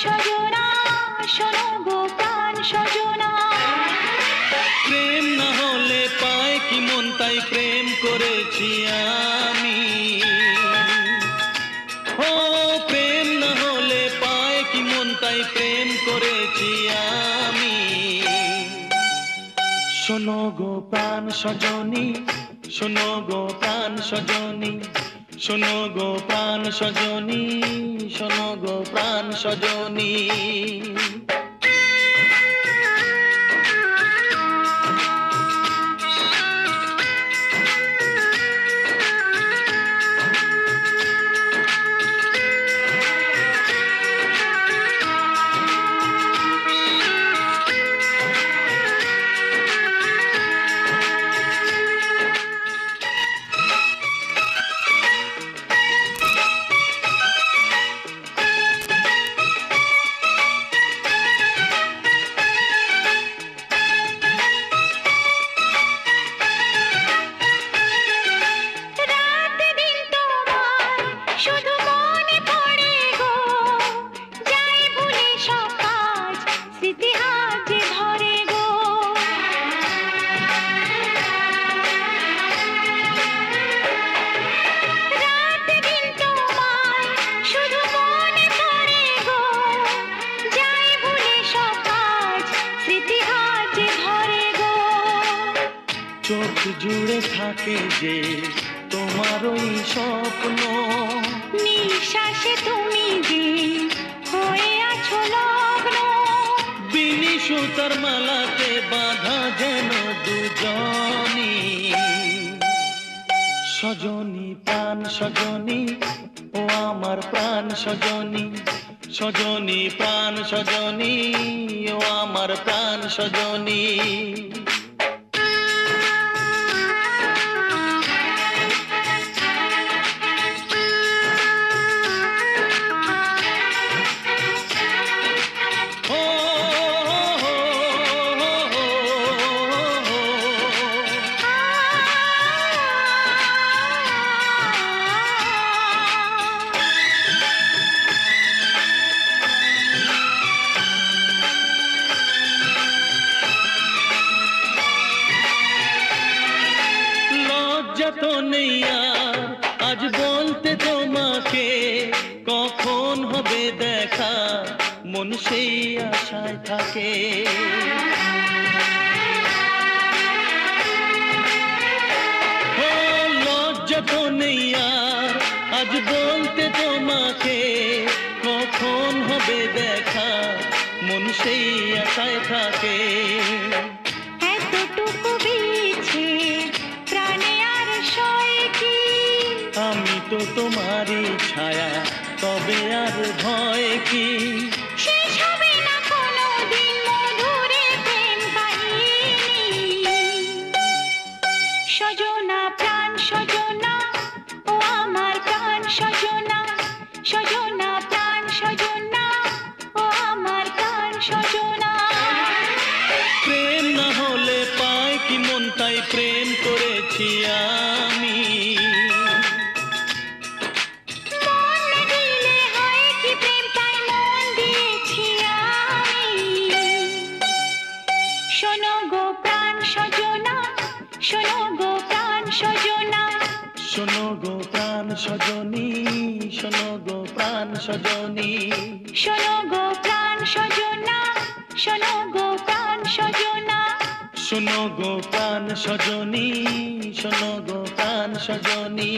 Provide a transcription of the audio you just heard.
সজনা শোনো গো প্রাণ সজনা। প্রেম না হলে পায় কি মন, তাই প্রেম করেছি আমি। ও প্রেম না হলে পায় কি মন, তাই প্রেম করেছি আমি। শোনো গো প্রাণ সজনী, শোনো গো প্রাণ সজনী, শোনো গো প্রাণ সজনী, শোনো গো প্রাণ সজনী। চোখ জুড়ে থাকে যে তোমার ওই স্বপ্ন, নিঃশ্বাসে তুমি যে হয়ে আছো লগ্ন। বিনি সুতার মালাতে বাঁধা যেন দুজনী। সজনী প্রাণ সজনী, ও আমার প্রাণ সজনী, সজনী প্রাণ সজনী, ও আমার প্রাণ সজনী। তো নেই আর আজ বলতে তোমাকে, কখন হবে দেখা মন সেই আশায় থাকে। ও লজ্জা তো নেই আর আজ বলতে তোমাকে, কখন হবে দেখা মন সেই আশায় থাকে। আমি তো তোমারই ছায়া, তবে আর ভয় কি? শেষ হবে না কোনোদিন মধুরে প্রেম কাহিনী। সজনা প্রাণ সজনা, ও আমার প্রাণ সজনা, সজনা প্রাণ সজনা, ও আমার প্রাণ সজনা। প্রেম না হলে পায় কি মন, তাই প্রেম করেছি আমি। শোনো গো প্রাণ সজনা, শোনো গো প্রাণ সজনা, শোনো গো প্রাণ সজনী, শোনো গো প্রাণ সজনী, শোনো গো প্রাণ সজনা, শোনো গো প্রাণ সজনা, শোনো গো প্রাণ সজনী, শোনো গো প্রাণ সজনী।